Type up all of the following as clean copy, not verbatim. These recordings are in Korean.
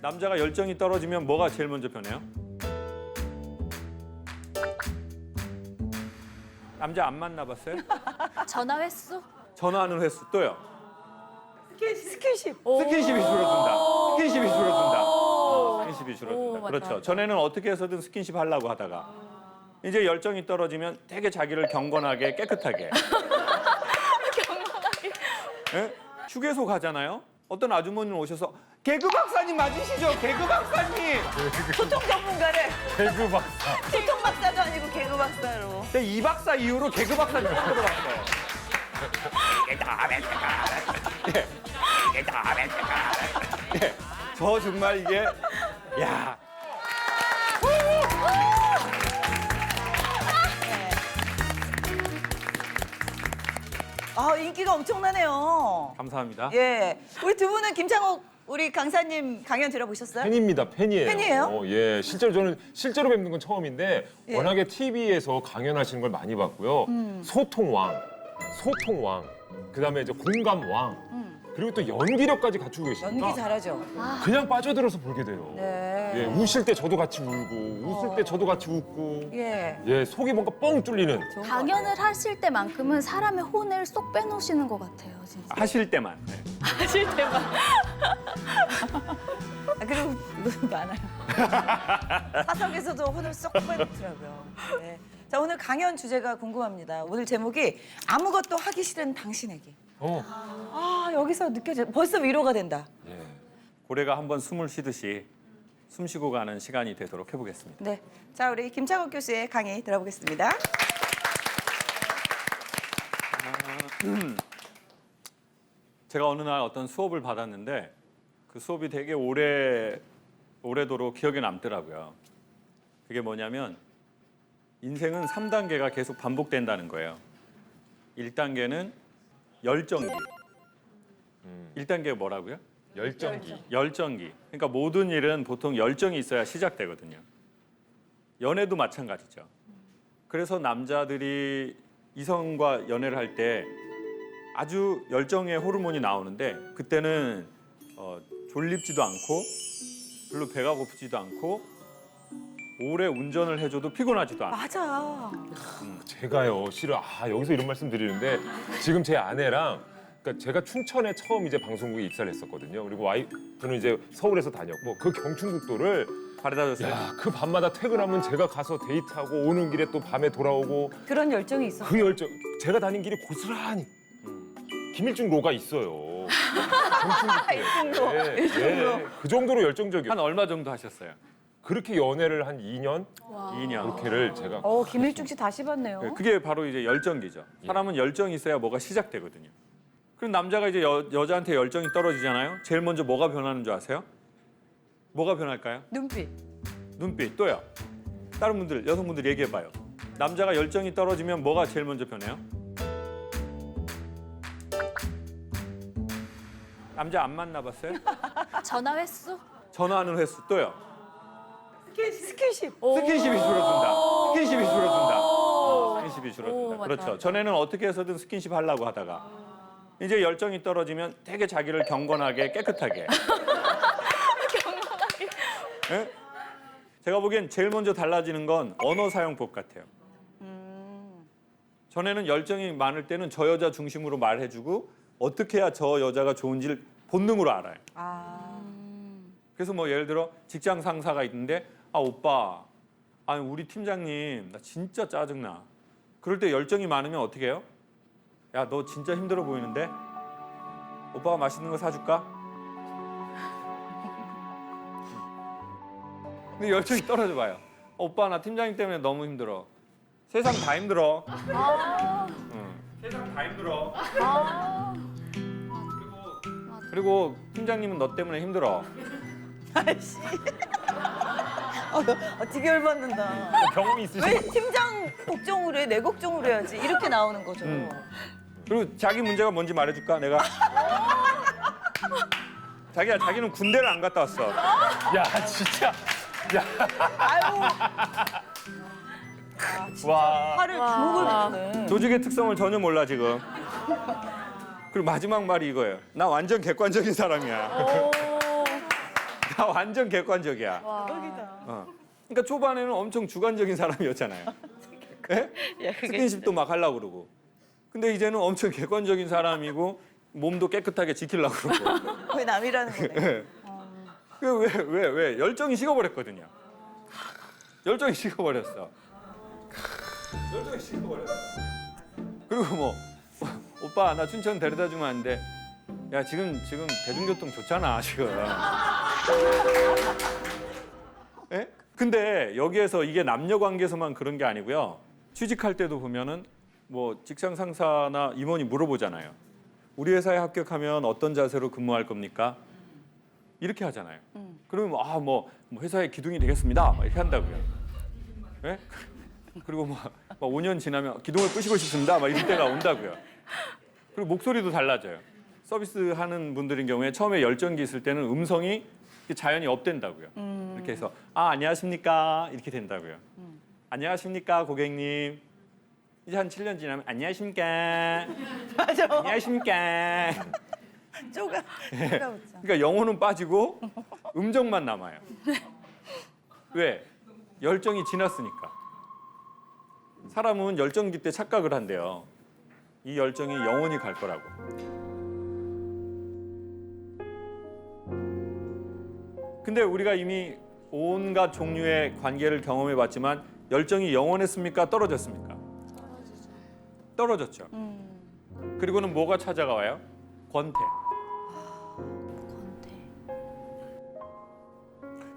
남자가 열정이 떨어지면 뭐가 제일 먼저 변해요? 남자 안 만나봤어요? 전화 횟수? 전화하는 횟수 또요. 스킨십. 스킨십이 줄어든다. 스킨십이 줄어든다. 스킨십이 줄어든다. 맞다. 그렇죠. 전에는 어떻게 해서든 스킨십 하려고 하다가 이제 열정이 떨어지면 되게 자기를 경건하게 깨끗하게. 경건하게. 예? 휴게소 가잖아요. 어떤 아주머님 오셔서 개그 박사님 맞으시죠? 개그 박사님. 소통 전문가래. 개그 박사. 소통 박사도 아니고 개그 박사로. 근데 이 박사 이후로 개그 박사님 처음 들어봤어요. 예. 저 정말 이게 야. 아, 인기가 엄청나네요. 감사합니다. 예. 우리 두 분은 김창옥 우리 강사님 강연 들어보셨어요? 팬입니다. 팬이에요. 팬이에요? 예, 실제로 저는 실제로 뵙는 건 처음인데 예. 워낙에 TV에서 강연하시는 걸 많이 봤고요. 소통왕, 소통왕, 그다음에 이제 공감왕, 그리고 또 연기력까지 갖추고 계시니까 연기 잘하죠. 그냥 빠져들어서 보게 돼요. 네. 예, 우실 때 저도 같이 울고, 웃을 때 저도 같이 웃고, 예. 예, 속이 뭔가 뻥 뚫리는. 좋은 것 강연을 하실 때만큼은 사람의 혼을 쏙 빼놓으시는 것 같아요, 진짜. 하실 때만. 네. 하실 때만. 아, 그리고 이거 많아요. 사석에서도 혼을 쏙 빼놓더라고요. 네. 자, 오늘 강연 주제가 궁금합니다. 오늘 제목이 아무것도 하기 싫은 당신에게. 아, 여기서 느껴져. 벌써 위로가 된다. 예. 고래가 한번 숨을 쉬듯이 숨 쉬고 가는 시간이 되도록 해보겠습니다. 네. 자, 우리 김창옥 교수의 강의 들어보겠습니다. 제가 어느 날 어떤 수업을 받았는데 그 수업이 되게 오래도록 기억에 남더라고요. 그게 뭐냐면 인생은 3단계가 계속 반복된다는 거예요. 1단계는 열정기. 1단계가 뭐라고요? 열정기. 열정기. 그러니까 모든 일은 보통 열정이 있어야 시작되거든요. 연애도 마찬가지죠. 그래서 남자들이 이성과 연애를 할 때 아주 열정의 호르몬이 나오는데 그때는 졸립지도 않고 별로 배가 고프지도 않고 오래 운전을 해줘도 피곤하지도 않아요. 맞아. 제가요, 실은 여기서 이런 말씀 드리는데 지금 제 아내랑 그러니까 제가 춘천에 처음 이제 방송국에 입사를 했었거든요. 그리고 와이프는 이제 서울에서 다녔고 그 경춘국도를 바래다 줬어요. 야, 그 밤마다 퇴근하면 제가 가서 데이트하고 오는 길에 또 밤에 돌아오고 그런 열정이 있어. 그 열정 제가 다닌 길이 고스란히 김일중 로가 있어요. 일중로. 예, 그 정도로 열정적이었어요. 한 얼마 정도 하셨어요? 그렇게 연애를 한 2년 2년. 그렇게를 제가 김일중 씨 다시 봤네요. 네, 그게 바로 이제 열정기죠. 사람은 열정이 있어야 뭐가 시작되거든요. 그럼 남자가 이제 여자한테 열정이 떨어지잖아요. 제일 먼저 뭐가 변하는 줄 아세요? 뭐가 변할까요? 눈빛. 눈빛. 또요. 다른 분들, 여성분들 얘기해봐요. 남자가 열정이 떨어지면 뭐가 제일 먼저 변해요? 남자 안 만나봤어요? 전화 횟수? 전화하는 횟수. 또요. 스킨십. 스킨십이 줄어든다. 스킨십이 줄어든다. 스킨십이 줄어든다. 맞다, 그렇죠. 맞다. 전에는 어떻게 해서든 스킨십 하려고 하다가 이제 열정이 떨어지면 되게 자기를 경건하게 깨끗하게. 경건하게. 예? 제가 보기엔 제일 먼저 달라지는 건 언어 사용법 같아요. 전에는 열정이 많을 때는 저 여자 중심으로 말해주고 어떻게 해야 저 여자가 좋은지를 본능으로 알아요. 그래서 뭐 예를 들어 직장 상사가 있는데 오빠, 아니 우리 팀장님 나 진짜 짜증나. 그럴 때 열정이 많으면 어떻게 해요? 야, 너 진짜 힘들어 보이는데? 오빠가 맛있는 거 사줄까? 근데 열정이 떨어져 봐요. 오빠 나 팀장님 때문에 너무 힘들어. 세상 다 힘들어. 응. 세상 다 힘들어. 그리고 팀장님은 너 때문에 힘들어. 아이씨. 되게 열받는다. 경험이 있으신 왜 팀장 걱정을 해? 내 걱정을 해야지. 이렇게 나오는 거죠. 그리고 자기 문제가 뭔지 말해줄까? 내가. 자기야, 자기는 군대를 안 갔다 왔어. 야, 진짜. 아유. 와. 화를 주먹을 부네. 조직의 특성을 전혀 몰라 지금. 그리고 마지막 말이 이거예요. 나 완전 객관적인 사람이야. 얘가 완전 객관적이야. 대박이다. 그러니까 초반에는 엄청 주관적인 사람이었잖아요. 예? 스킨십도 막 하려고 그러고. 근데 이제는 엄청 객관적인 사람이고 몸도 깨끗하게 지키려고 그러고. 거의 남이라는 거네. 예. 왜 열정이 식어버렸거든요. 열정이 식어버렸어. 열정이 식어버렸어. 그리고 뭐 오빠 나 춘천 데려다 주면 안 돼. 야 지금 대중교통 좋잖아 지금. 예? 근데 여기에서 이게 남녀 관계에서만 그런 게 아니고요. 취직할 때도 보면은 뭐 직장 상사나 임원이 물어보잖아요. 우리 회사에 합격하면 어떤 자세로 근무할 겁니까? 이렇게 하잖아요. 그러면 뭐 회사의 기둥이 되겠습니다. 막 이렇게 한다고요. 예? 그리고 막 5년 지나면 기둥을 부시고 싶습니다. 막 이럴 때가 온다고요. 그리고 목소리도 달라져요. 서비스 하는 분들인 경우에 처음에 열정기 있을 때는 음성이 자연히 업된다고요. 이렇게 해서 안녕하십니까 이렇게 된다고요. 안녕하십니까 고객님. 이제 한 7년 지나면 안녕하십니까. 맞아. 안녕하십니까. 쪼가 웃자. 그러니까 영혼은 빠지고 음정만 남아요. 왜? 열정이 지났으니까. 사람은 열정기 때 착각을 한대요. 이 열정이 영원히 갈 거라고. 근데 우리가 이미 온갖 종류의 관계를 경험해 봤지만 열정이 영원했습니까? 떨어졌습니까? 떨어졌죠. 그리고는 뭐가 찾아가 와요? 권태.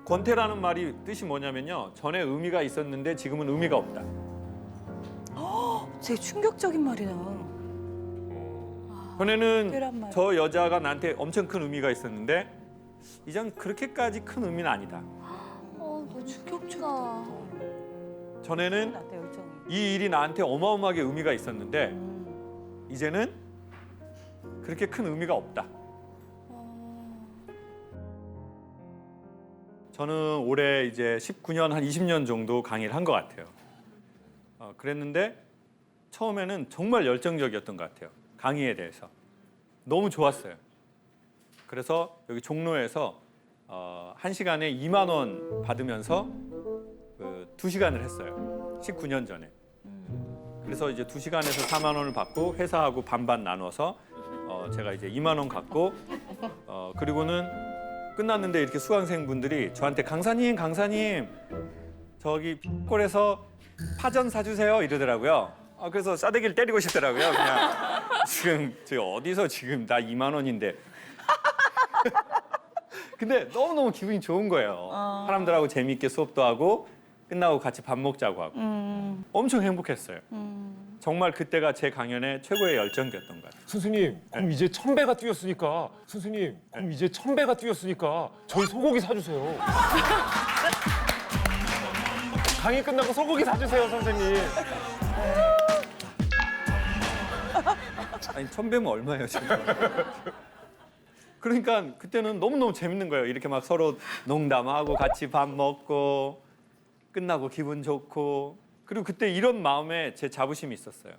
권태라는 말이 뜻이 뭐냐면요. 전에 의미가 있었는데 지금은 의미가 없다. 되게 충격적인 말이다. 전에는 특별한 말. 저 여자가 나한테 엄청 큰 의미가 있었는데 이젠 그렇게까지 큰 의미는 아니다. 너무 충격적이다. 전에는 나한테 열정이. 이 일이 나한테 어마어마하게 의미가 있었는데 이제는 그렇게 큰 의미가 없다. 저는 올해 이제 19년 한 20년 정도 강의를 한 것 같아요. 그랬는데 처음에는 정말 열정적이었던 것 같아요. 강의에 대해서 너무 좋았어요. 그래서 여기 종로에서 1시간에 2만 원 받으면서 2시간을 했어요. 19년 전에. 그래서 이제 2시간에서 4만 원을 받고 회사하고 반반 나눠서 제가 이제 2만 원 갖고 그리고는 끝났는데 이렇게 수강생분들이 저한테 강사님 저기 꼴에서 파전 사주세요 이러더라고요. 그래서 싸대기를 때리고 싶더라고요. 그냥 지금 저 어디서 지금 나 2만 원인데. 근데 너무너무 기분이 좋은 거예요. 사람들하고 재미있게 수업도 하고 끝나고 같이 밥 먹자고 하고. 엄청 행복했어요. 정말 그때가 제 강연의 최고의 열정이었던 것 같아요. 선생님, 그럼 이제 1000배가 뛰었으니까 저희 소고기 사주세요. 강의 끝나고 소고기 사주세요, 선생님. 아니 1000배면 얼마예요 지금? 그러니까 그때는 너무너무 재밌는 거예요. 이렇게 막 서로 농담하고 같이 밥 먹고 끝나고 기분 좋고. 그리고 그때 이런 마음에 제 자부심이 있었어요.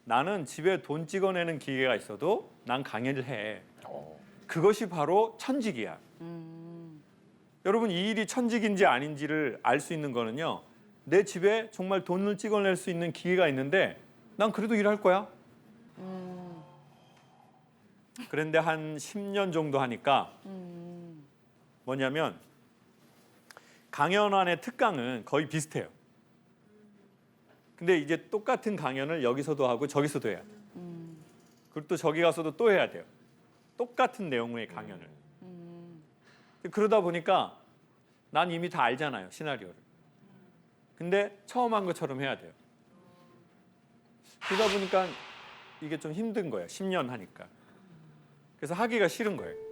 나는 집에 돈 찍어내는 기계가 있어도 난 강의를 해. 그것이 바로 천직이야. 여러분 이 일이 천직인지 아닌지를 알 수 있는 거는요. 내 집에 정말 돈을 찍어낼 수 있는 기계가 있는데 난 그래도 일할 거야. 그런데 한 10년 정도 하니까 뭐냐면 강연안의 특강은 거의 비슷해요. 근데 이제 똑같은 강연을 여기서도 하고 저기서도 해야 돼요. 그리고 또 저기 가서도 또 해야 돼요. 똑같은 내용의 강연을. 그러다 보니까 난 이미 다 알잖아요, 시나리오를. 근데 처음 한 것처럼 해야 돼요. 그러다 보니까 이게 좀 힘든 거예요, 10년 하니까. 그래서 하기가 싫은 거예요.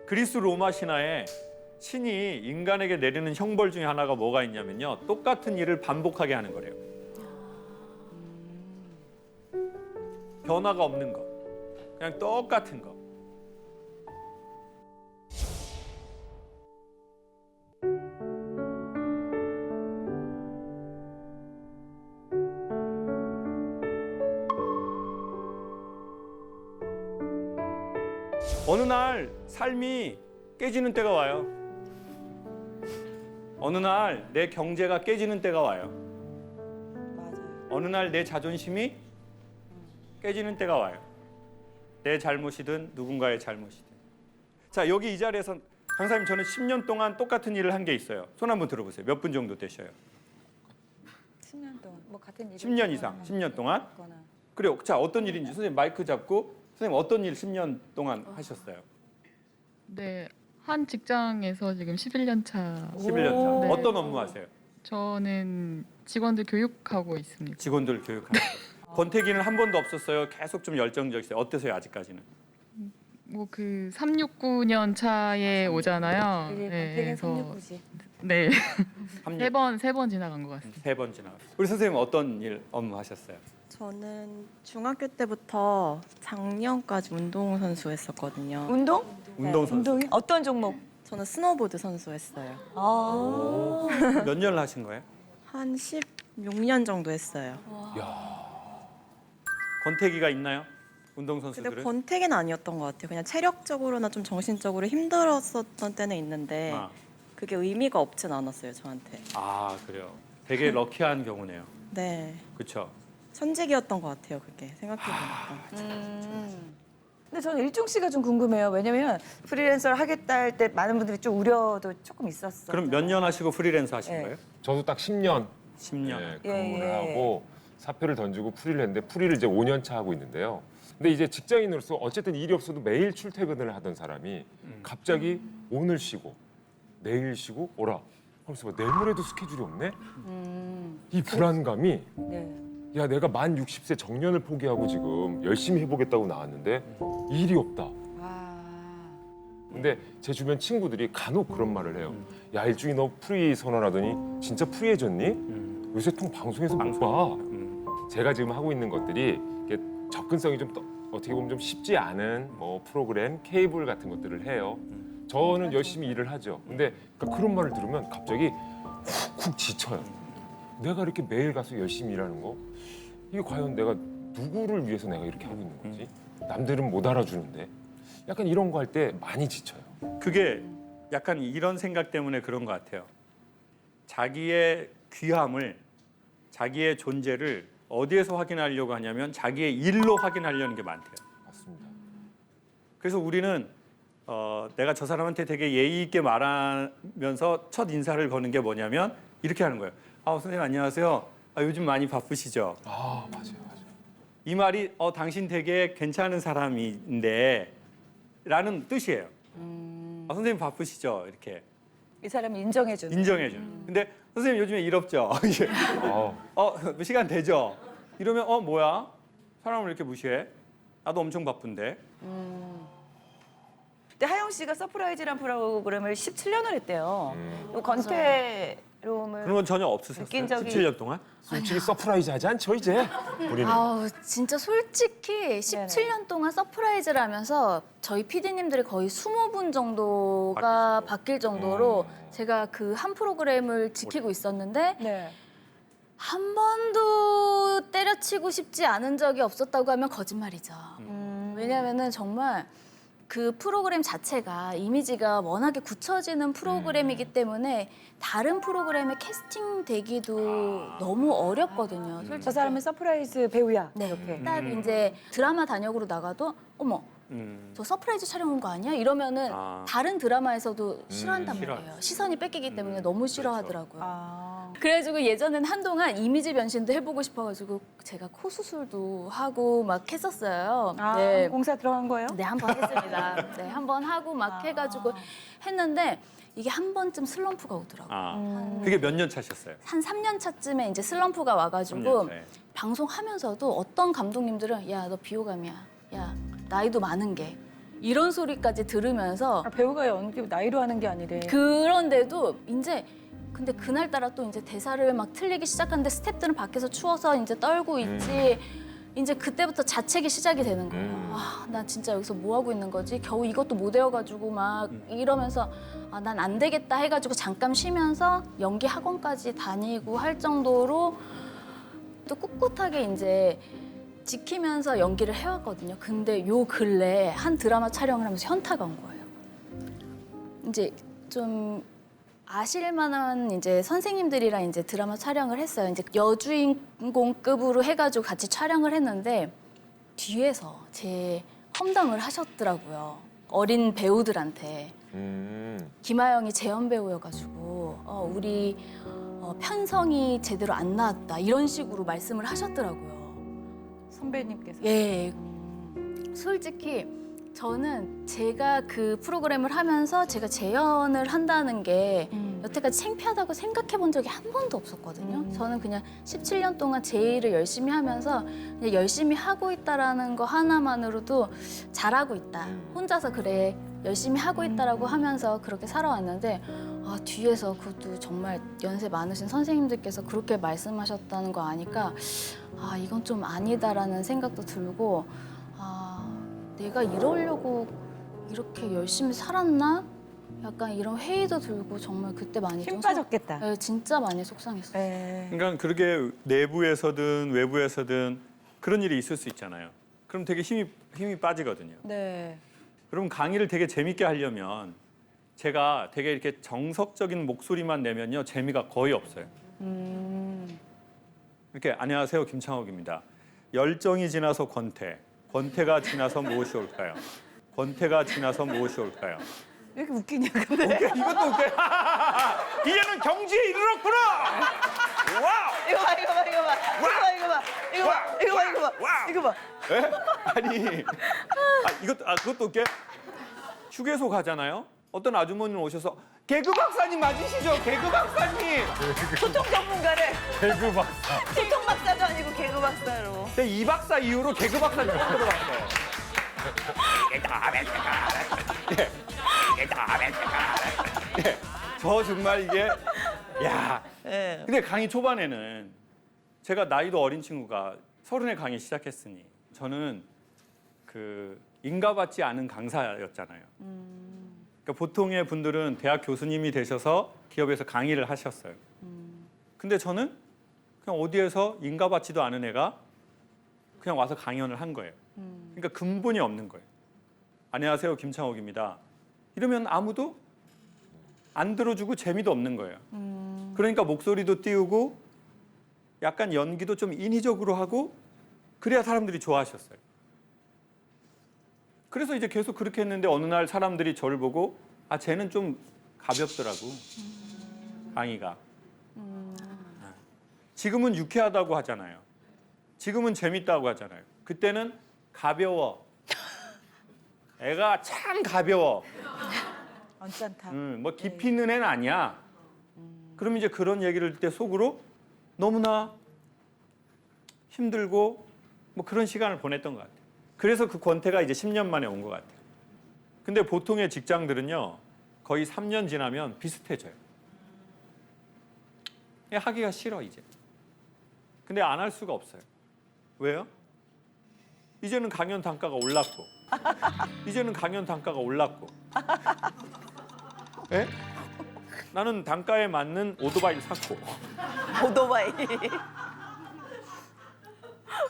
그리스 로마 신화에 신이 인간에게 내리는 형벌 중에 하나가 뭐가 있냐면요. 똑같은 일을 반복하게 하는 거래요. 변화가 없는 거. 그냥 똑같은 거. 어느 날 삶이 깨지는 때가 와요. 어느 날 내 경제가 깨지는 때가 와요. 맞아요. 어느 날 내 자존심이 깨지는 때가 와요. 내 잘못이든 누군가의 잘못이든. 자, 여기 이 자리에서 강사님 저는 10년 동안 똑같은 일을 한 게 있어요. 손 한번 들어보세요. 몇 분 정도 되셔요? 10년 동안 뭐 같은 일. 10년 이상, 10년 동안. 그래요. 자, 어떤 일인지 선생님 마이크 잡고 선생님 어떤 일 10년 동안 하셨어요? 네, 한 직장에서 지금 11년 차. 11년 차. 오. 네. 어떤 업무 하세요? 저는 직원들 교육하고 있습니다. 직원들 교육하는 거. 권태기는 한 번도 없었어요. 계속 좀 열정적이세요. 어떠세요 아직까지는? 뭐 그 369년 차에 오잖아요. 되게 네, 권태기는 369지. 네, 합류 세 번 지나간 것 같습니다. 3번 지나갔어요. 우리 선생님 어떤 일 업무 하셨어요? 저는 중학교 때부터 작년까지 운동선수 했었거든요. 운동? 운동선수. 운동이? 어떤 종목? 저는 스노보드 선수 했어요. 아. 몇 년을 하신 거예요? 한 16년 정도 했어요. 권태기가 있나요? 근데 운동선수들은? 권태기는 아니었던 것 같아요. 그냥 체력적으로나 좀 정신적으로 힘들었었던 때는 있는데 아, 그게 의미가 없진 않았어요, 저한테. 아, 그래요. 되게 럭키한 경우네요. 네, 그렇죠? 천직이었던 것 같아요, 그게 생각해보니까. 근데 저는 일종 씨가 좀 궁금해요. 왜냐면 프리랜서를 하겠다 할 때 많은 분들이 좀 우려도 조금 있었어요. 그럼 몇 년 하시고 프리랜서 하신 네. 거예요? 저도 딱 10년 10년. 근무를 예. 하고 사표를 던지고 프리를 했는데 프리를 이제 5년 차 하고 있는데요. 근데 이제 직장인으로서 어쨌든 일이 없어도 매일 출퇴근을 하던 사람이 갑자기 오늘 쉬고 내일 쉬고 오라. 하면서 봐, 내일모레도 스케줄이 없네? 이 불안감이 네. 야 내가 만 60세 정년을 포기하고 지금 열심히 해보겠다고 나왔는데 일이 없다. 아. 근데 제 주변 친구들이 간혹 그런 말을 해요. 야 일중이 너 프리 선언하더니 진짜 프리해졌니? 요새 통 방송에서 못 봐. 제가 지금 하고 있는 것들이 이게 접근성이 좀 어떻게 보면 좀 쉽지 않은 뭐 프로그램, 케이블 같은 것들을 해요. 저는 열심히 일을 하죠. 근데 그러니까 그런 말을 들으면 갑자기 훅훅 지쳐요. 내가 이렇게 매일 가서 열심히 일하는 거 이게 과연 내가 누구를 위해서 내가 이렇게 하고 있는 거지? 남들은 못 알아주는데 약간 이런 거 할 때 많이 지쳐요. 그게 약간 이런 생각 때문에 그런 것 같아요. 자기의 귀함을, 자기의 존재를 어디에서 확인하려고 하냐면 자기의 일로 확인하려는 게 많대요. 맞습니다. 그래서 우리는 내가 저 사람한테 되게 예의 있게 말하면서 첫 인사를 거는 게 뭐냐면 이렇게 하는 거예요. 아, 선생님 안녕하세요. 아, 요즘 많이 바쁘시죠? 아 맞아요. 이 말이 당신 되게 괜찮은 사람인데 라는 뜻이에요. 아, 선생님 바쁘시죠? 이렇게 이 사람을 인정해주는. 인정해주는. 근데 선생님 요즘에 일 없죠? 이제 시간 되죠? 이러면 뭐야? 사람을 이렇게 무시해? 나도 엄청 바쁜데. 근데 하영 씨가 서프라이즈란 프로그램을 17년을 했대요. 권태로움을 그런 건 전혀 없으셨어요? 느낀 적이- 17년 동안? 솔직히 서프라이즈 하지 않죠 이제 우리는. 아우 진짜 솔직히 17년 동안 서프라이즈를 하면서 저희 PD님들이 거의 20분 정도가 바뀔 정도로 제가 그 한 프로그램을 지키고 있었는데 네. 한 번도 때려치고 싶지 않은 적이 없었다고 하면 거짓말이죠. 왜냐하면은 정말 그 프로그램 자체가 이미지가 워낙에 굳혀지는 프로그램이기 때문에 다른 프로그램에 캐스팅되기도 너무 어렵거든요. 솔직히. 저 사람은 서프라이즈 배우야. 네, 이렇게. 딱 이제 드라마 단역으로 나가도 어머 음. 저 서프라이즈 촬영 온 거 아니야? 이러면은 아. 다른 드라마에서도 싫어한단 싫어요. 말이에요. 시선이 뺏기기 때문에 너무 싫어하더라고요. 아. 그래가지고 예전엔 한동안 이미지 변신도 해보고 싶어가지고 제가 코 수술도 하고 막 했었어요. 아, 네. 공사 들어간 거예요? 네, 한 번 했습니다. 네, 한 번 하고 막 해가지고 했는데 이게 한 번쯤 슬럼프가 오더라고요. 아, 그게 몇 년 차셨어요? 한 3년 차쯤에 이제 슬럼프가 와가지고 3년 차에. 방송하면서도 어떤 감독님들은 야, 너 비호감이야. 야, 나이도 많은 게. 이런 소리까지 들으면서 아, 배우가 연기 나이로 하는 게 아니래. 그런데도 이제 근데 그날따라 또 이제 대사를 막 틀리기 시작하는데 스태프들은 밖에서 추워서 이제 떨고 있지. 이제 그때부터 자책이 시작이 되는 거예요. 아, 나 진짜 여기서 뭐 하고 있는 거지? 겨우 이것도 못 외워가지고 막 이러면서 아, 난 안 되겠다 해가지고 잠깐 쉬면서 연기 학원까지 다니고 할 정도로 또 꿋꿋하게 이제 지키면서 연기를 해왔거든요. 근데 요 근래에 한 드라마 촬영을 하면서 현타가 온 거예요. 이제 좀 아실 만한 이제 선생님들이랑 이제 드라마 촬영을 했어요. 이제 여주인공급으로 해가지고 같이 촬영을 했는데 뒤에서 제 험담을 하셨더라고요. 어린 배우들한테. 김하영이 재연 배우여가지고 우리 편성이 제대로 안 나왔다 이런 식으로 말씀을 하셨더라고요. 선배님께서. 예, 솔직히 저는 제가 그 프로그램을 하면서 제가 재연을 한다는 게 여태까지 창피하다고 생각해 본 적이 한 번도 없었거든요. 저는 그냥 17년 동안 제 일을 열심히 하면서 그냥 열심히 하고 있다라는 거 하나만으로도 잘하고 있다. 혼자서 그래 열심히 하고 있다라고 하면서 그렇게 살아왔는데 뒤에서 그것도 정말 연세 많으신 선생님들께서 그렇게 말씀하셨다는 거 아니까 이건 좀 아니다라는 생각도 들고 내가 이러려고 이렇게 열심히 살았나? 약간 이런 회의도 들고 정말 그때 많이 힘 빠졌겠다. 네, 진짜 많이 속상했어요. 네. 그러니까 그렇게 내부에서든 외부에서든 그런 일이 있을 수 있잖아요. 그럼 되게 힘이 빠지거든요. 네. 그럼 강의를 되게 재밌게 하려면 제가 되게 이렇게 정석적인 목소리만 내면요 재미가 거의 없어요. 이렇게 안녕하세요 김창옥입니다. 열정이 지나서 권태, 권태가 지나서 무엇이 올까요? 권태가 지나서 무엇이 올까요? 왜 이렇게 웃기냐 근데. 이것도 웃겨. 이제는 경지에 이르렀구나. 와우. 이거 봐, 이거 봐, 이거 봐. 이거 봐, 이거 봐. 이거 봐, 이거 봐, 와우. 이거 봐. 에? 아니, 그것도 웃겨. 휴게소 가잖아요. 어떤 아주머님 오셔서 개그 박사님 맞으시죠? 개그 박사님. 소통 전문가래. 개그 박사. 소통 박사도 아니고 개그 박사로. 근데 이 박사 이후로 개그 박사 처음 들어봤어요. 예. 저 정말 이게 야. 예. 근데 강의 초반에는 제가 나이도 어린 친구가 30에 강의 시작했으니 저는 그 인가받지 않은 강사였잖아요. 그러니까 보통의 분들은 대학 교수님이 되셔서 기업에서 강의를 하셨어요. 근데 저는 그냥 어디에서 인가받지도 않은 애가 그냥 와서 강연을 한 거예요. 그러니까 근본이 없는 거예요. 안녕하세요 김창옥입니다. 이러면 아무도 안 들어주고 재미도 없는 거예요. 그러니까 목소리도 띄우고 약간 연기도 좀 인위적으로 하고 그래야 사람들이 좋아하셨어요. 그래서 이제 계속 그렇게 했는데 어느 날 사람들이 저를 보고 쟤는 좀 가볍더라고 강의가. 지금은 유쾌하다고 하잖아요. 지금은 재밌다고 하잖아요. 그때는 가벼워. 애가 참 가벼워. 언짢다. 뭐 깊이 있는 애는 아니야. 그럼 이제 그런 얘기를 할 때 속으로 너무나 힘들고 뭐 그런 시간을 보냈던 것 같아요. 그래서 그 권태가 이제 10년 만에 온 것 같아요. 근데 보통의 직장들은요 거의 3년 지나면 비슷해져요. 하기가 싫어 이제. 근데 안 할 수가 없어요. 왜요? 이제는 강연 단가가 올랐고 이제는 강연 단가가 올랐고 예? 나는 단가에 맞는 오토바이를 샀고 오토바이.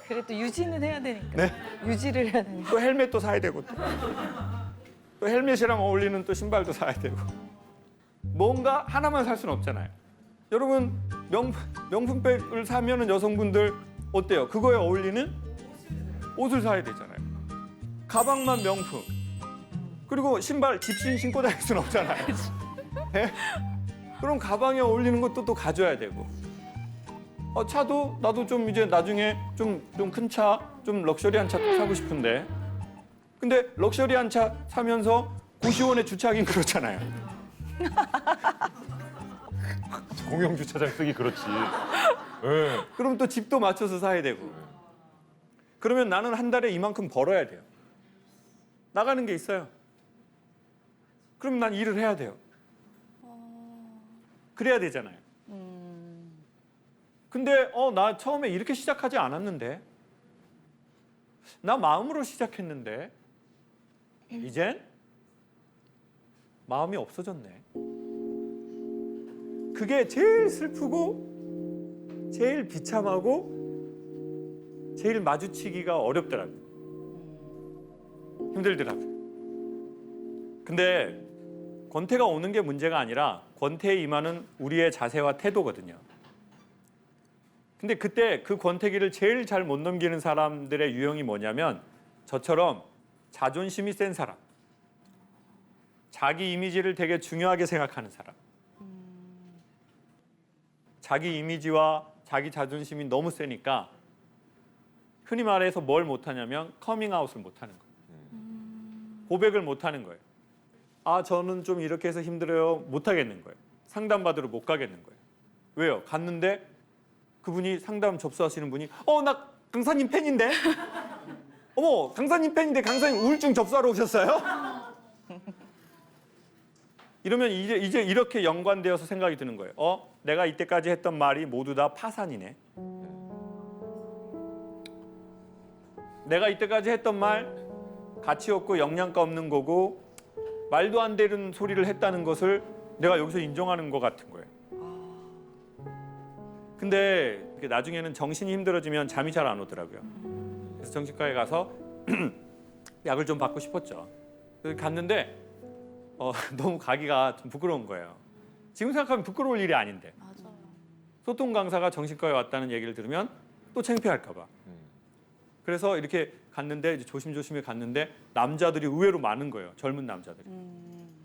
그래도 유지는 해야 되니까. 네? 유지를 해야 되니까. 또 헬멧도 사야 되고 또 헬멧이랑 어울리는 또 신발도 사야 되고 뭔가 하나만 살 수는 없잖아요. 여러분 명품백을 사면은 여성분들 어때요? 그거에 어울리는 옷을 사야 되잖아요. 가방만 명품 그리고 신발 집신 신고 다닐 수는 없잖아요. 네? 그럼 가방에 어울리는 것도 또 가져야 되고 차도 나도 좀 이제 나중에 좀 큰 차, 좀 럭셔리한 차 사고 싶은데 근데 럭셔리한 차 사면서 고시원에 주차하긴 그렇잖아요. 공영 주차장 쓰기 그렇지. 예. 그럼 또 집도 맞춰서 사야 되고 그러면 나는 한 달에 이만큼 벌어야 돼요. 나가는 게 있어요. 그럼 난 일을 해야 돼요. 그래야 되잖아요. 근데 나 처음에 이렇게 시작하지 않았는데 나 마음으로 시작했는데 이젠 마음이 없어졌네. 그게 제일 슬프고 제일 비참하고 제일 마주치기가 어렵더라고요. 힘들더라고요. 근데 권태가 오는 게 문제가 아니라 권태에 임하는 우리의 자세와 태도거든요. 근데 그때 그 권태기를 제일 잘 못 넘기는 사람들의 유형이 뭐냐면 저처럼 자존심이 센 사람, 자기 이미지를 되게 중요하게 생각하는 사람, 자기 이미지와 자기 자존심이 너무 세니까 흔히 말해서 뭘 못하냐면 커밍아웃을 못하는 거예요. 고백을 못하는 거예요. 아, 저는 좀 이렇게 해서 힘들어요. 못하겠는 거예요. 상담받으러 못 가겠는 거예요. 왜요? 갔는데 그분이 상담 접수하시는 분이 나 강사님 팬인데? 어머, 강사님 팬인데 강사님 우울증 접수하러 오셨어요? 이러면 이제 이렇게 연관되어서 생각이 드는 거예요. 내가 이때까지 했던 말이 모두 다 파산이네. 내가 이때까지 했던 말 가치 없고 영양가 없는 거고 말도 안 되는 소리를 했다는 것을 내가 여기서 인정하는 것 같은 거예요. 근데 나중에는 정신이 힘들어지면 잠이 잘 안 오더라고요. 그래서 정신과에 가서 약을 좀 받고 싶었죠. 그래서 갔는데 너무 가기가 좀 부끄러운 거예요. 지금 생각하면 부끄러울 일이 아닌데. 맞아요. 소통 강사가 정신과에 왔다는 얘기를 들으면 또 창피할까 봐. 그래서 이렇게 갔는데 이제 조심조심히 갔는데 남자들이 의외로 많은 거예요. 젊은 남자들이.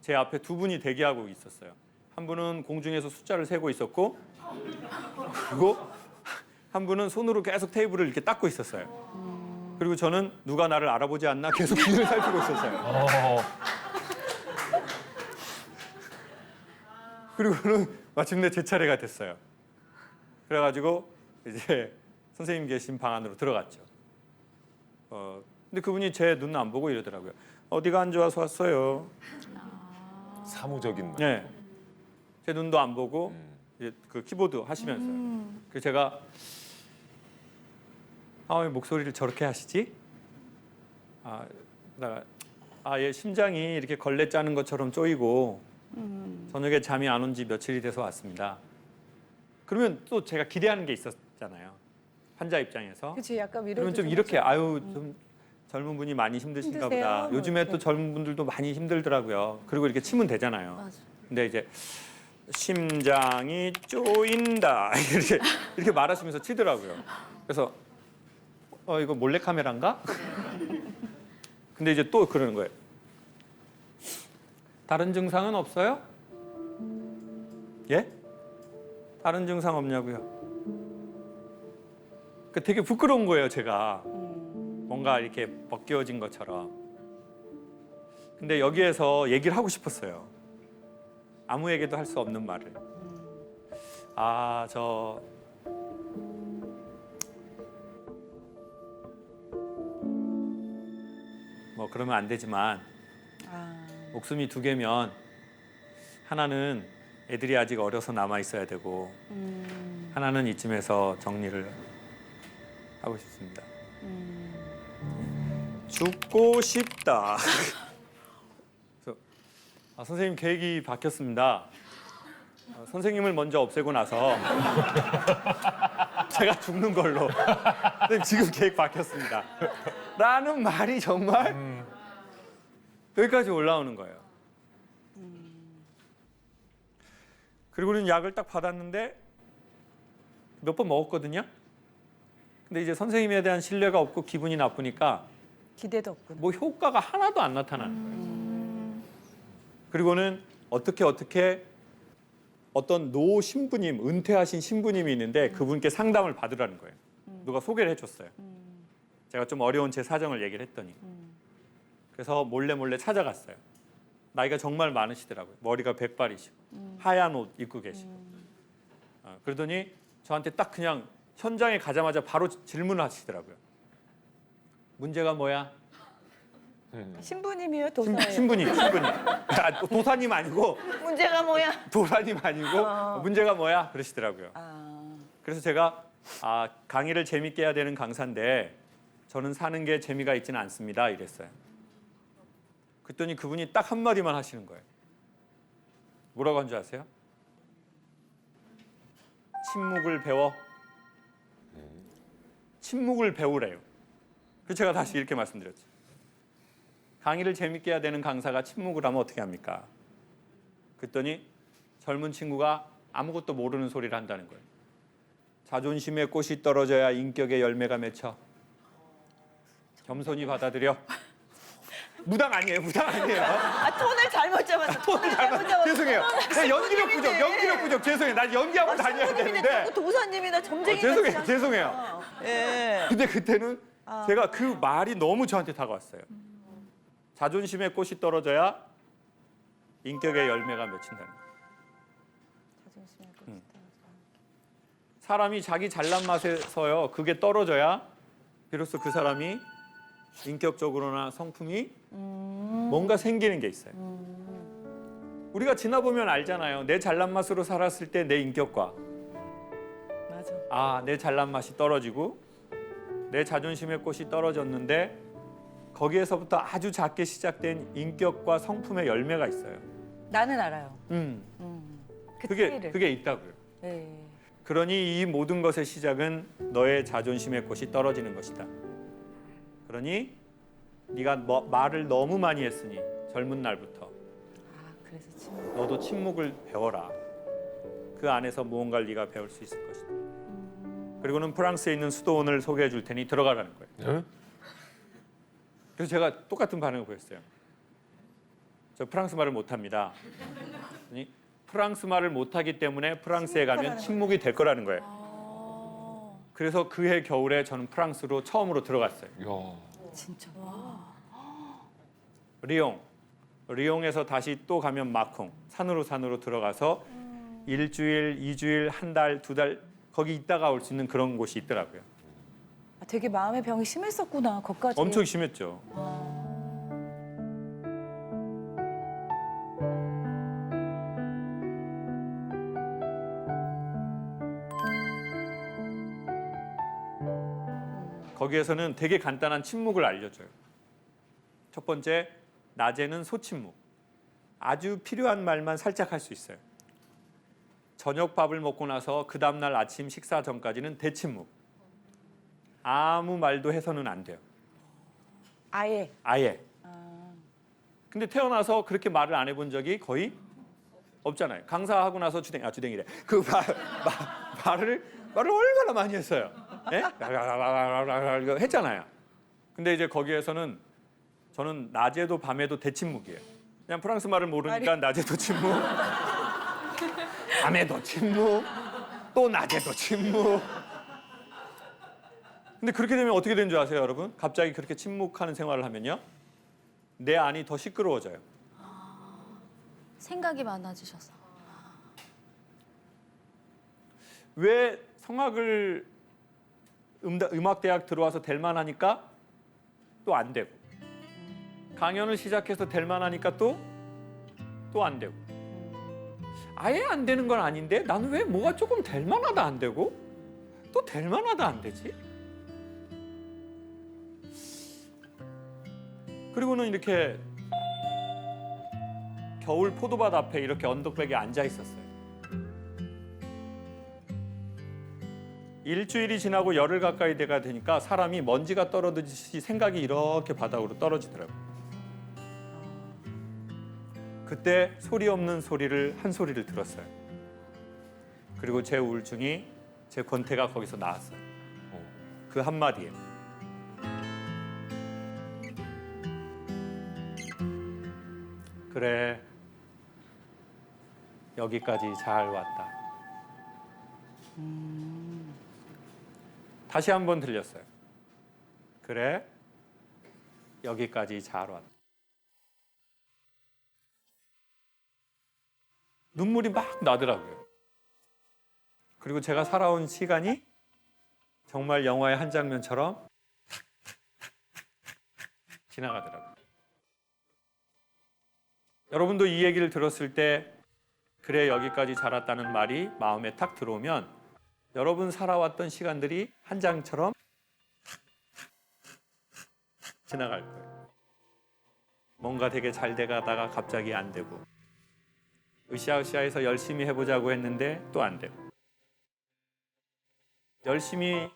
제 앞에 두 분이 대기하고 있었어요. 한 분은 공중에서 숫자를 세고 있었고 그리고 한 분은 손으로 계속 테이블을 이렇게 닦고 있었어요. 그리고 저는 누가 나를 알아보지 않나 계속 눈을 살피고 있었어요. 그리고는 마침내 제 차례가 됐어요. 그래가지고 이제 선생님 계신 방 안으로 들어갔죠. 근데 그분이 제 눈 안 보고 이러더라고요. 어디가 안 좋아서 왔어요. 사무적인 말. 네. 제 눈도 안 보고 이제 그 키보드 하시면서요. 그래서 제가 왜 목소리를 저렇게 하시지? 얘 심장이 이렇게 걸레 짜는 것처럼 쪼이고 저녁에 잠이 안 온 지 며칠이 돼서 왔습니다. 그러면 또 제가 기대하는 게 있었잖아요. 환자 입장에서. 그치, 약간 위로. 그러면 좀 이렇게 좀 젊은 분이 많이 힘드신가 힘드세요? 보다. 뭐 요즘에 이렇게. 또 젊은 분들도 많이 힘들더라고요. 그리고 이렇게 치면 되잖아요. 맞아. 근데 이제 심장이 쪼인다 이렇게 말하시면서 치더라고요. 그래서 이거 몰래 카메라인가? 근데 이제 또 그러는 거예요. 다른 증상은 없어요? 예? 다른 증상 없냐고요? 그 되게 부끄러운 거예요, 제가. 뭔가 이렇게 벗겨진 것처럼. 근데 여기에서 얘기를 하고 싶었어요. 아무에게도 할 수 없는 말을. 뭐 그러면 안 되지만 목숨이 두 개면 하나는 애들이 아직 어려서 남아 있어야 되고 하나는 이쯤에서 정리를 하고 싶습니다. 죽고 싶다. 그래서 선생님 계획이 바뀌었습니다. 선생님을 먼저 없애고 나서 제가 죽는 걸로. 선생님 지금 계획 바뀌었습니다. 라는 말이 정말 여기까지 올라오는 거예요. 그리고는 약을 딱 받았는데 몇 번 먹었거든요. 근데 이제 선생님에 대한 신뢰가 없고 기분이 나쁘니까 기대도 없구나. 뭐 효과가 하나도 안 나타나는 거예요. 그리고는 어떻게 어떤 노 신부님, 은퇴하신 신부님이 있는데 그분께 상담을 받으라는 거예요. 누가 소개를 해줬어요. 제가 좀 어려운 제 사정을 얘기를 했더니. 그래서 몰래 찾아갔어요. 나이가 정말 많으시더라고요. 머리가 백발이시고 하얀 옷 입고 계시고. 그러더니 저한테 딱 그냥 현장에 가자마자 바로 질문을 하시더라고요. 문제가 뭐야? 신부님이에요, 도사예요? 신부님. 도사님 아니고 문제가 뭐야? 도사님 아니고 문제가 뭐야? 그러시더라고요. 그래서 제가 강의를 재밌게 해야 되는 강사인데 저는 사는 게 재미가 있지는 않습니다. 이랬어요. 그랬더니 그분이 딱 한마디만 하시는 거예요. 뭐라고 한 줄 아세요? 침묵을 배워. 침묵을 배우래요. 그래서 제가 다시 이렇게 말씀드렸죠. 강의를 재밌게 해야 되는 강사가 침묵을 하면 어떻게 합니까? 그랬더니 젊은 친구가 아무것도 모르는 소리를 한다는 거예요. 자존심의 꽃이 떨어져야 인격의 열매가 맺혀. 겸손히 받아들여. 무당 아니에요, 무당 아니에요. 아, 톤을 잘못 잡았어. 톤을 잘못 잡았어. 죄송해요. 나 연기력 부족. 죄송해요. 난 연기하고 다녀야 되는데. 도사님이나 점쟁이 죄송해요. 예. 근데 그때는 제가 그 말이 너무 저한테 다가왔어요. 자존심의 꽃이 떨어져야 인격의 열매가 맺힌다는 거예요. 사람이 자기 잘난 맛에서요, 그게 떨어져야 비로소 그 사람이 인격적으로나 성품이 뭔가 생기는 게 있어요. 우리가 지나보면 알잖아요. 내 잘난 맛으로 살았을 때 내 인격과 맞아. 내 잘난 맛이 떨어지고 내 자존심의 꽃이 떨어졌는데 거기에서부터 아주 작게 시작된 인격과 성품의 열매가 있어요. 나는 알아요. 그 차이를. 그게 있다고요. 예. 그러니 이 모든 것의 시작은 너의 자존심의 꽃이 떨어지는 것이다. 그러니 네가 말을 너무 많이 했으니 젊은 날부터 그래서 침묵. 너도 침묵을 배워라. 그 안에서 무언가를 네가 배울 수 있을 것이다. 그리고는 프랑스에 있는 수도원을 소개해 줄 테니 들어가라는 거예요. 네? 그래서 제가 똑같은 반응을 보였어요. 저 프랑스 말을 못합니다. 그랬더니 프랑스 말을 못하기 때문에 프랑스에 가면 침묵이 될 거라는 거예요. 그래서 그해 겨울에 저는 프랑스로 처음으로 들어갔어요. 야. 진짜. 리옹에서 다시 또 가면 마콩, 산으로 들어가서 일주일, 2주일, 한 달, 2달 거기 있다가 올 수 있는 그런 곳이 있더라고요. 되게 마음의 병이 심했었구나. 거기까지. 엄청 심했죠. 거기에서는 되게 간단한 침묵을 알려줘요. 첫 번째, 낮에는 소침묵. 아주 필요한 말만 살짝 할 수 있어요. 저녁 밥을 먹고 나서 그 다음날 아침 식사 전까지는 대침묵. 아무 말도 해서는 안 돼요. 아예. 아예. 근데 태어나서 그렇게 말을 안 해본 적이 거의 없잖아요. 강사하고 나서 주댕이래. 그 말을 얼마나 많이 했어요. 예? 이거 했잖아요. 근데 이제 거기에서는 저는 낮에도 밤에도 대침묵이에요. 그냥 프랑스 말을 모르니까 낮에도 침묵, 밤에도 침묵, 또 낮에도 침묵. 근데 그렇게 되면 어떻게 되는 줄 아세요, 여러분? 갑자기 그렇게 침묵하는 생활을 하면요, 내 안이 더 시끄러워져요. 생각이 많아지셔서. 왜 성악을 음악대학 들어와서 될 만하니까 또 안 되고, 강연을 시작해서 될 만하니까 또 안 되고, 아예 안 되는 건 아닌데 나는 왜 뭐가 조금 될 만하다 안 되고 또 될 만하다 안 되지? 그리고는 이렇게 겨울 포도밭 앞에 이렇게 언덕백에 앉아 있었어요. 일주일이 지나고 열흘 가까이 돼가 되니까 사람이 먼지가 떨어지듯이 생각이 이렇게 바닥으로 떨어지더라고요. 그때 소리 없는 한 소리를 들었어요. 그리고 제 우울증이, 제 권태가 거기서 나왔어요. 그 한마디에. 그래, 여기까지 잘 왔다. 다시 한번 들렸어요. 그래, 여기까지 잘 왔다. 눈물이 막 나더라고요. 그리고 제가 살아온 시간이 정말 영화의 한 장면처럼 지나가더라고요. 여러분도 이 얘기를 들었을 때 그래 여기까지 자랐다는 말이 마음에 탁 들어오면 여러분 살아왔던 시간들이 한 장처럼 지나갈 거예요. 뭔가 되게 잘 돼가다가 갑자기 안 되고, 으쌰으쌰해서 열심히 해보자고 했는데 또 안 되고, 열심히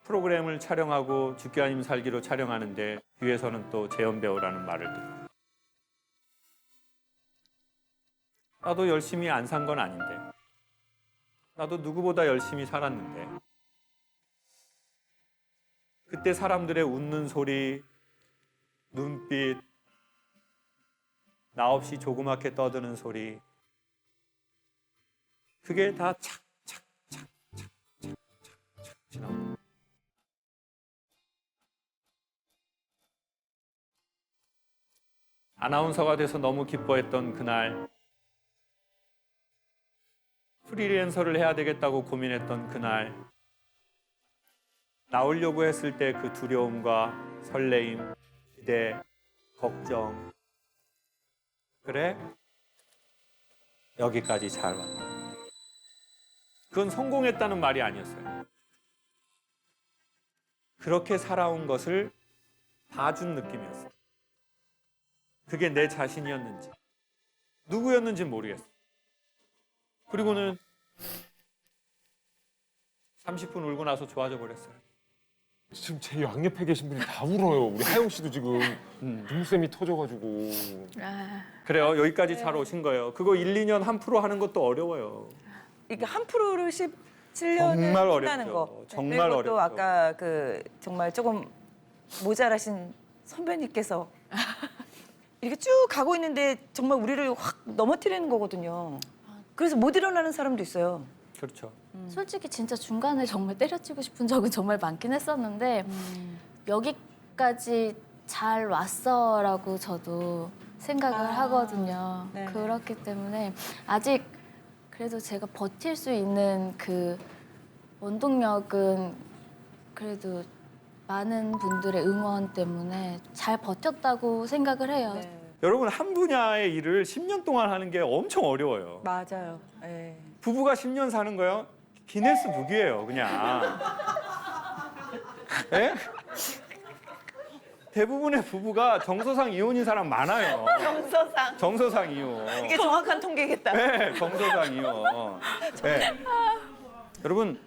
프로그램을 촬영하고 죽기 아니면 살기로 촬영하는데 뒤에서는 또 재연 배우라는 말을 듣고 나도 열심히 안 산 건 아닌데 나도 누구보다 열심히 살았는데 그때 사람들의 웃는 소리, 눈빛, 나 없이 조그맣게 떠드는 소리 그게 다 착착착착착착착 지나가. 아나운서가 돼서 너무 기뻐했던 그날 프리랜서를 해야 되겠다고 고민했던 그날 나오려고 했을 때 그 두려움과 설레임, 기대, 걱정 그래? 여기까지 잘 왔다. 그건 성공했다는 말이 아니었어요. 그렇게 살아온 것을 봐준 느낌이었어요. 그게 내 자신이었는지 누구였는지 모르겠어요. 그리고는 30분 울고 나서 좋아져 버렸어요. 지금 제 양옆에 계신 분이 다 울어요. 우리 하영 씨도 지금 눈샘이 터져가지고. 그래요. 여기까지 잘 오신 거예요. 그거 1, 2년 한 프로 하는 것도 어려워요. 이게 한 프로를 17년을 정말 한다는 어렵죠. 거. 정말 그리고 어렵죠. 또 아까 그 정말 조금 모자라신 선배님께서 이렇게 쭉 가고 있는데 정말 우리를 확 넘어뜨리는 거거든요. 그래서 못 일어나는 사람도 있어요. 그렇죠. 솔직히 진짜 중간에 정말 때려치고 싶은 적은 정말 많긴 했었는데 여기까지 잘 왔어라고 저도 생각을 하거든요. 네네. 그렇기 때문에 아직 그래도 제가 버틸 수 있는 그 원동력은 그래도 많은 분들의 응원 때문에 잘 버텼다고 생각을 해요. 네. 여러분 한 분야의 일을 10년 동안 하는 게 엄청 어려워요. 맞아요. 예. 부부가 10년 사는 거요? 기네스북이에요, 그냥. 예? 대부분의 부부가 정서상 이혼인 사람 많아요. 정서상 이혼. 이게 정확한 통계겠다. 네, 정서상 이혼. 네. 여러분,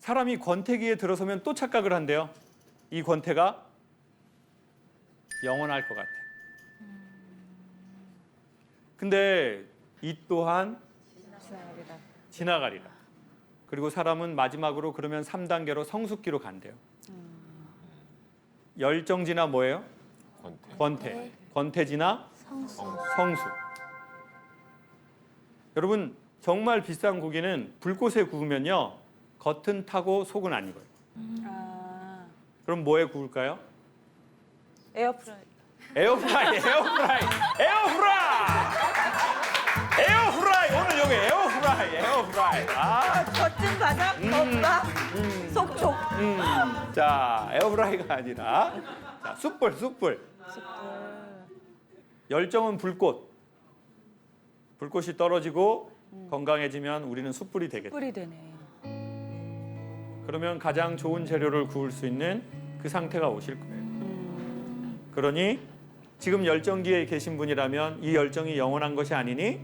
사람이 권태기에 들어서면 또 착각을 한대요. 이 권태가 영원할 것 같아. 근데 이 또한 지나가리라. 그리고 사람은 마지막으로 그러면 3단계로 성숙기로 간대요. 열정지나 뭐예요? 권태. 권태지나 성숙. 여러분 정말 비싼 고기는 불꽃에 구우면요 겉은 타고 속은 안 익어요. 아, 그럼 뭐에 구울까요? 에어프라이. 에어프라이, 에어프라이, 에어프라이, 에어프라이. 오늘 여기 에어프라이, 에어프라이. 아, 겉은 바삭, 겉바, 속촉. 자, 에어프라이가 아니라 자, 숯불, 숯불. 열정은 불꽃. 불꽃이 떨어지고 건강해지면 우리는 숯불이 되겠다. 뿔이 되네. 그러면 가장 좋은 재료를 구울 수 있는 그 상태가 오실 거예요. 그러니 지금 열정기에 계신 분이라면 이 열정이 영원한 것이 아니니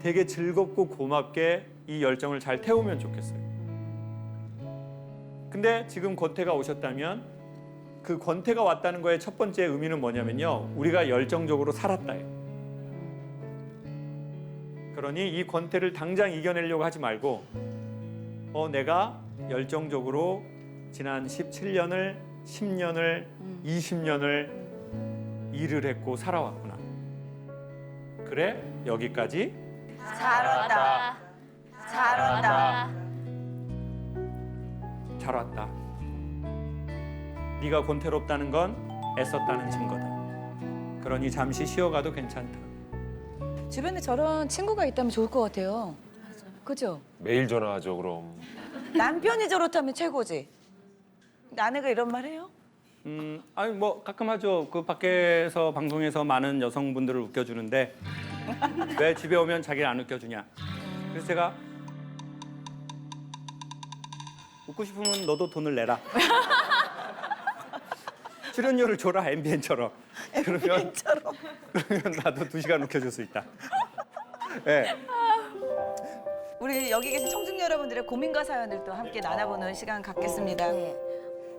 되게 즐겁고 고맙게 이 열정을 잘 태우면 좋겠어요. 근데 지금 권태가 오셨다면 그 권태가 왔다는 거의 첫 번째 의미는 뭐냐면요. 우리가 열정적으로 살았다예요. 그러니 이 권태를 당장 이겨내려고 하지 말고 내가 열정적으로 지난 17년을, 10년을, 20년을 일을 했고 살아왔구나. 그래, 여기까지 잘 왔다. 잘 왔다. 잘 왔다. 네가 권태롭다는 건 애썼다는 증거다. 그러니 잠시 쉬어가도 괜찮다. 주변에 저런 친구가 있다면 좋을 것 같아요. 그죠? 매일 전화하죠 그럼. 남편이 저렇다면 최고지. 근데 아내가 이런 말 해요? 아니 뭐 가끔 하죠. 그 밖에서 방송에서 많은 여성분들을 웃겨주는데 왜 집에 오면 자기를 안 웃겨주냐. 그래서 제가 웃고 싶으면 너도 돈을 내라. 출연료를 줘라 MBN처럼. 그러면 나도 2시간 웃겨줄 수 있다. 네. 우리 여기 계신 청중 여러분들의 고민과 사연을 또 함께 나눠보는 시간 갖겠습니다.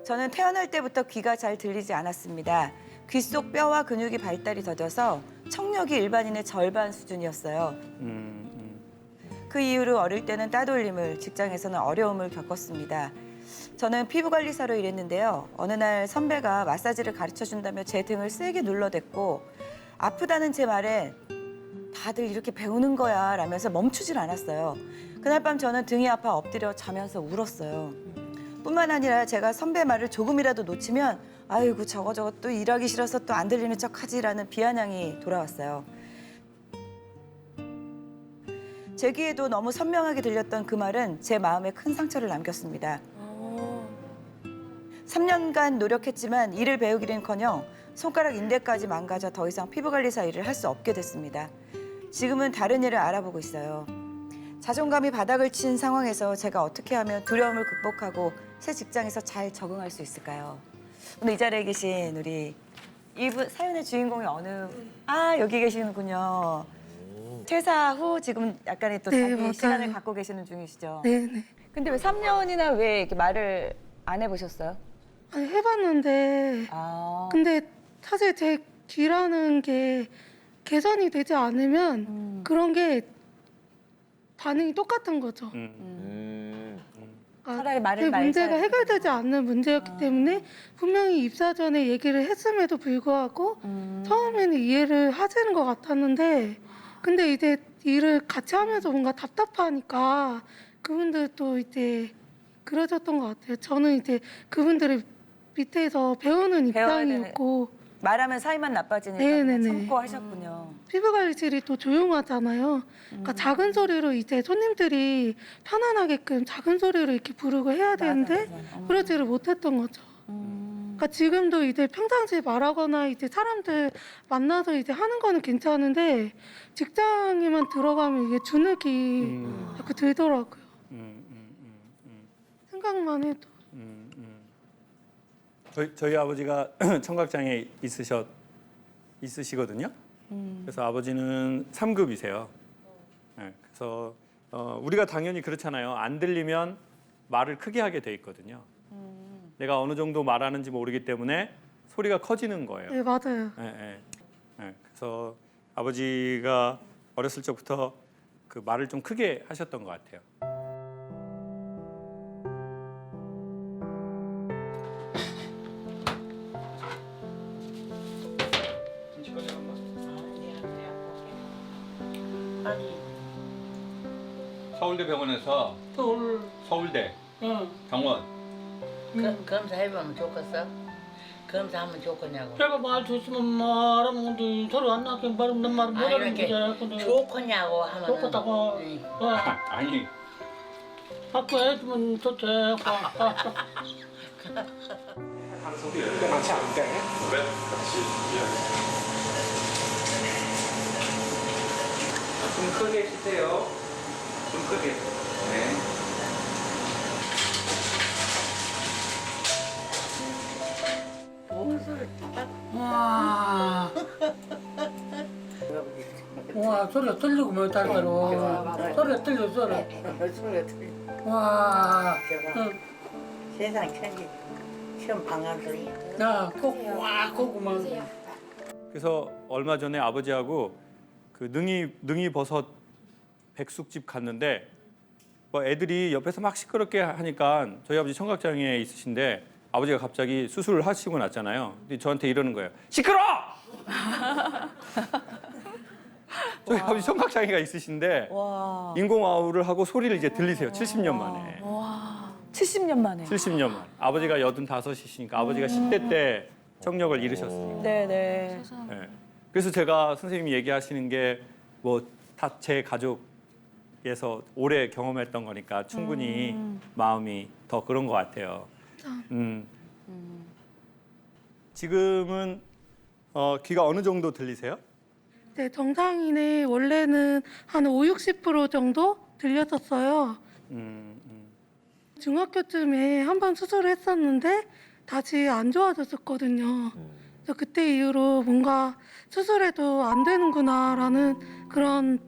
저는 태어날 때부터 귀가 잘 들리지 않았습니다. 귀 속 뼈와 근육이 발달이 더뎌서 청력이 일반인의 절반 수준이었어요. 그 이후로 어릴 때는 따돌림을, 직장에서는 어려움을 겪었습니다. 저는 피부관리사로 일했는데요. 어느 날 선배가 마사지를 가르쳐준다며 제 등을 세게 눌러댔고 아프다는 제 말에 다들 이렇게 배우는 거야 라면서 멈추질 않았어요. 그날 밤 저는 등이 아파 엎드려 자면서 울었어요. 뿐만 아니라 제가 선배 말을 조금이라도 놓치면 아이고 저거 또 일하기 싫어서 또 안 들리는 척하지라는 비아냥이 돌아왔어요. 제 귀에도 너무 선명하게 들렸던 그 말은 제 마음에 큰 상처를 남겼습니다. 3년간 노력했지만 일을 배우기는커녕 손가락 인대까지 망가져 더 이상 피부관리사 일을 할 수 없게 됐습니다. 지금은 다른 일을 알아보고 있어요. 자존감이 바닥을 친 상황에서 제가 어떻게 하면 두려움을 극복하고 새 직장에서 잘 적응할 수 있을까요? 오늘 이 자리에 계신 우리 이분 사연의 주인공이 여기 계시는군요. 퇴사 후 지금 약간의 또 네, 자기 맞아요. 시간을 갖고 계시는 중이시죠? 네네. 근데 왜 3년이나 왜 이렇게 말을 안 해보셨어요? 아니, 해봤는데 근데 사실 제 귀라는 게 개선이 되지 않으면 그런 게 반응이 똑같은 거죠. 그러니까 차라리 말을 그 말자. 문제가 해결되지 않는 문제였기 때문에 분명히 입사 전에 얘기를 했음에도 불구하고 처음에는 이해를 하시는 것 같았는데 근데 이제 일을 같이 하면서 뭔가 답답하니까 그분들도 이제 그러셨던 것 같아요. 저는 이제 그분들의 밑에서 배우는 배워야 입장이었고 말하면 사이만 나빠지니까 네네네. 그냥 참고 하셨군요. 피부관리실이 또 조용하잖아요. 그러니까 작은 소리로 이제 손님들이 편안하게끔 작은 소리로 이렇게 부르고 해야 되는데 맞아. 그러지를 못했던 거죠. 그러니까 지금도 이제 평상시에 말하거나 이제 사람들 만나서 이제 하는 거는 괜찮은데 직장에만 들어가면 이게 주눅이 자꾸 들더라고요. 생각만 해도. 저희 아버지가 청각장애 있으시거든요. 그래서 아버지는 3급이세요. 네, 그래서 우리가 당연히 그렇잖아요. 안 들리면 말을 크게 하게 돼 있거든요. 내가 어느 정도 말하는지 모르기 때문에 소리가 커지는 거예요. 네, 맞아요. 그래서 아버지가 어렸을 적부터 그 말을 좀 크게 하셨던 것 같아요. 서울대 병원에서 서울대 병원 검사해보면 좋겠어? 검사하면 좋겠냐고. 제가 말 좋으면 말하면 근데 소리 안 나게 말하면 난 말 못하는 이렇게 거지. 근데 좋겠냐고 하면 좋겠다고. 아니 자꾸 해주면 좋지. 좀 크게 쉬세요. 좀 크게. 네. 와. 와, 소리가 들리고 뭐 달더러. 소리가 들려, 소리. 소리가 들려. 와. 세상 천지 처음 방한 소리. 야, 와, 고구만. 그래서 얼마 전에 아버지하고 그 능이 버섯 백숙집 갔는데 뭐 애들이 옆에서 막 시끄럽게 하니까 저희 아버지 청각장애 있으신데 아버지가 갑자기 수술을 하시고 났잖아요. 근데 저한테 이러는 거예요. 시끄러! 저희 아버지 청각장애가 있으신데 와. 인공아우를 하고 소리를 이제 들리세요. 70년 만에. 70년 만에. 70년 만에. 아버지가 85이시니까 아버지가 10대 때 청력을 잃으셨어요. 네네. 네. 그래서 제가 선생님이 얘기하시는 게 뭐 다 제 가족에서 오래 경험했던 거니까 충분히 마음이 더 그런 것 같아요. 지금은 귀가 어느 정도 들리세요? 네, 정상인의 원래는 한 50~60% 정도 들렸었어요. 중학교쯤에 한 번 수술을 했었는데 다시 안 좋아졌었거든요. 그래서 그때 이후로 뭔가 수술해도 안 되는구나라는 그런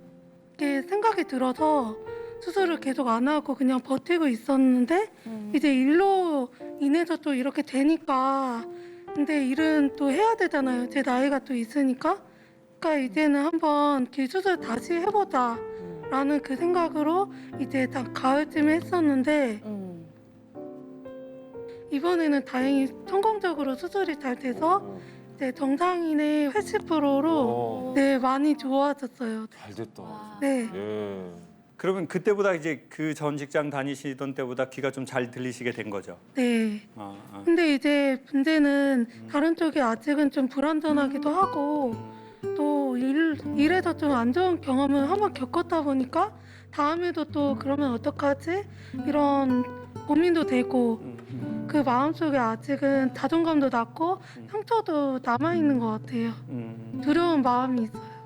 게 생각이 들어서 수술을 계속 안 하고 그냥 버티고 있었는데 이제 일로 인해서 또 이렇게 되니까 근데 일은 또 해야 되잖아요. 제 나이가 또 있으니까. 그러니까 이제는 한번 수술 다시 해보자라는 그 생각으로 이제 다 가을쯤에 했었는데 이번에는 다행히 성공적으로 수술이 잘 돼서 네, 정상인의 80%로 네, 많이 좋아졌어요. 잘 됐다. 네. 예. 그러면 그때보다 이제 그 전 직장 다니시던 때보다 귀가 좀 잘 들리시게 된 거죠. 네. 근데 이제 문제는 다른 쪽이 아직은 좀 불안전하기도 하고 또 일에서 좀 안 좋은 경험을 한번 겪었다 보니까 다음에도 또 그러면 어떡하지? 이런 고민도 되고 그 마음속에 아직은 자존감도 낮고 상처도 남아있는 것 같아요. 두려운 마음이 있어요.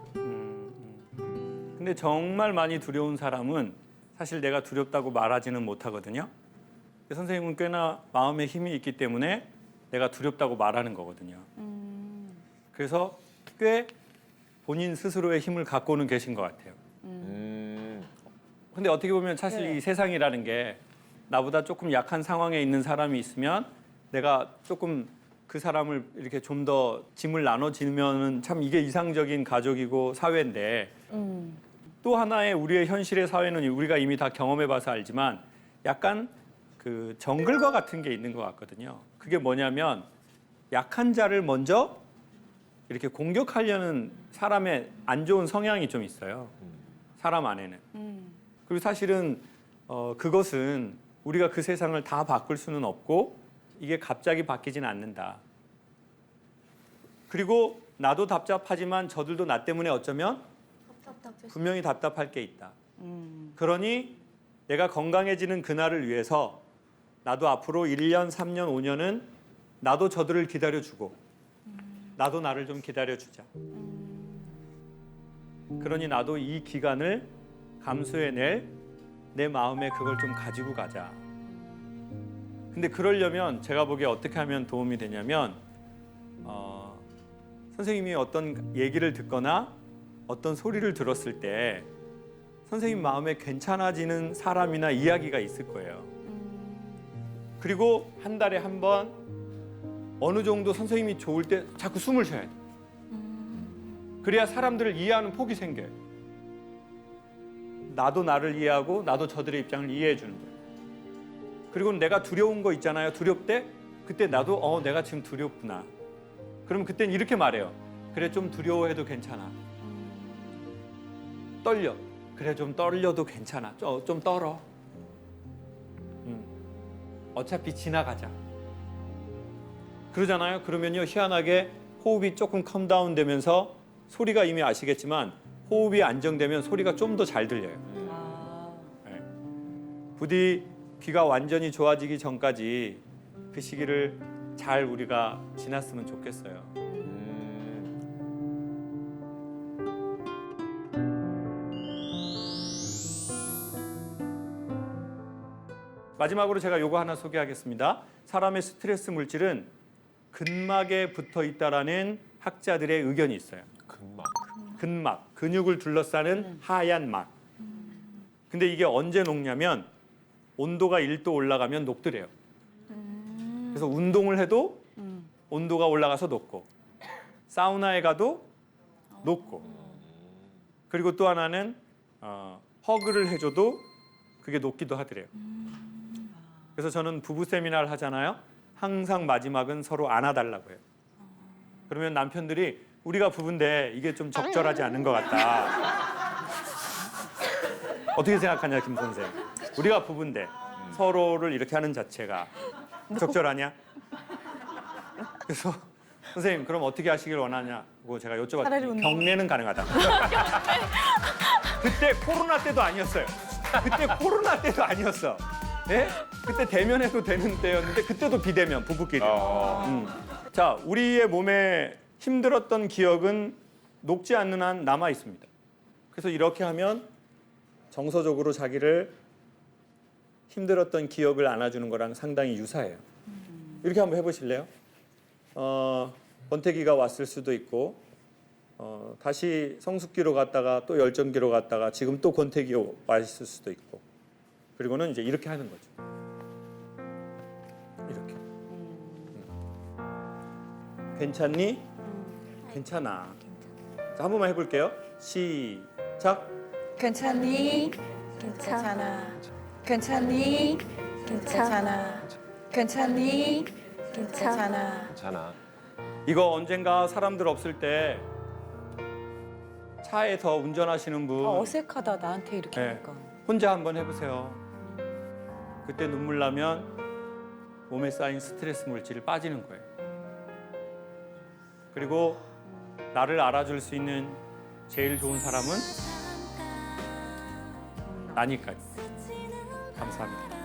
근데 정말 많이 두려운 사람은 사실 내가 두렵다고 말하지는 못하거든요. 선생님은 꽤나 마음에 힘이 있기 때문에 내가 두렵다고 말하는 거거든요. 그래서 꽤 본인 스스로의 힘을 갖고는 계신 것 같아요. 근데 어떻게 보면 사실 이 세상이라는 게 나보다 조금 약한 상황에 있는 사람이 있으면 내가 조금 그 사람을 이렇게 좀 더 짐을 나눠지면은 참 이게 이상적인 가족이고 사회인데 또 하나의 우리의 현실의 사회는 우리가 이미 다 경험해봐서 알지만 약간 그 정글과 같은 게 있는 것 같거든요. 그게 뭐냐면 약한 자를 먼저 이렇게 공격하려는 사람의 안 좋은 성향이 좀 있어요. 사람 안에는. 그리고 사실은 그것은 우리가 그 세상을 다 바꿀 수는 없고 이게 갑자기 바뀌지는 않는다. 그리고 나도 답답하지만 저들도 나 때문에 어쩌면 분명히 답답할 게 있다. 그러니 내가 건강해지는 그날을 위해서 나도 앞으로 1년, 3년, 5년은 나도 저들을 기다려주고 나도 나를 좀 기다려주자. 그러니 나도 이 기간을 감수해낼 내 마음에 그걸 좀 가지고 가자. 근데 그러려면 제가 보기에 어떻게 하면 도움이 되냐면 선생님이 어떤 얘기를 듣거나 어떤 소리를 들었을 때 선생님 마음에 괜찮아지는 사람이나 이야기가 있을 거예요. 그리고 한 달에 한 번 어느 정도 선생님이 좋을 때 자꾸 숨을 쉬어야 돼. 그래야 사람들을 이해하는 폭이 생겨요. 나도 나를 이해하고 나도 저들의 입장을 이해해 주는 거예요. 그리고 내가 두려운 거 있잖아요. 두렵대? 그때 나도 내가 지금 두렵구나. 그러면 그때는 이렇게 말해요. 그래 좀 두려워해도 괜찮아. 떨려. 그래 좀 떨려도 괜찮아. 좀 떨어. 어차피 지나가자. 그러잖아요. 그러면요 희한하게 호흡이 조금 컴다운 되면서 소리가 이미 아시겠지만 호흡이 안정되면 소리가 좀 더 잘 들려요. 네. 부디 귀가 완전히 좋아지기 전까지 그 시기를 잘 우리가 지났으면 좋겠어요. 마지막으로 제가 요거 하나 소개하겠습니다. 사람의 스트레스 물질은 근막에 붙어 있다라는 학자들의 의견이 있어요. 근막, 근육을 둘러싸는 하얀 막. 근데 이게 언제 녹냐면 온도가 1도 올라가면 녹더래요. 그래서 운동을 해도 온도가 올라가서 녹고 사우나에 가도 녹고 그리고 또 하나는 허그를 해줘도 그게 녹기도 하더래요. 그래서 저는 부부 세미나를 하잖아요. 항상 마지막은 서로 안아달라고 해요. 그러면 남편들이 우리가 부부인데 이게 좀 적절하지 않은 것 같다. 어떻게 생각하냐 김 선생? 우리가 부부인데 서로를 이렇게 하는 자체가 적절하냐? 그래서 선생님 그럼 어떻게 하시길 원하냐고 제가 여쭤봤더니 경례는 가능하다. 그때 코로나 때도 아니었어요. 그때 코로나 때도 아니었어. 네? 그때 대면해도 되는 때였는데 그때도 비대면 부부끼리. 자, 우리의 몸에 힘들었던 기억은 녹지 않는 한 남아 있습니다. 그래서 이렇게 하면 정서적으로 자기를 힘들었던 기억을 안아주는 거랑 상당히 유사해요. 이렇게 한번 해보실래요? 권태기가 왔을 수도 있고 다시 성숙기로 갔다가 또 열정기로 갔다가 지금 또 권태기가 와 있을 수도 있고 그리고는 이제 이렇게 하는 거죠. 이렇게. 괜찮니? 괜찮아. 자, 한 번만 해볼게요. 시작. 괜찮니? 괜찮아. 괜찮니? 괜찮아. 괜찮니? 괜찮아. 괜찮아. 이거 언젠가 사람들 없을 때 차에서 운전하시는 분 어색하다 나한테 이렇게 네. 하니까. 혼자 한번 해보세요. 그때 눈물 나면 몸에 쌓인 스트레스 물질이 빠지는 거예요. 그리고 나를 알아줄 수 있는 제일 좋은 사람은 나니까요. 감사합니다.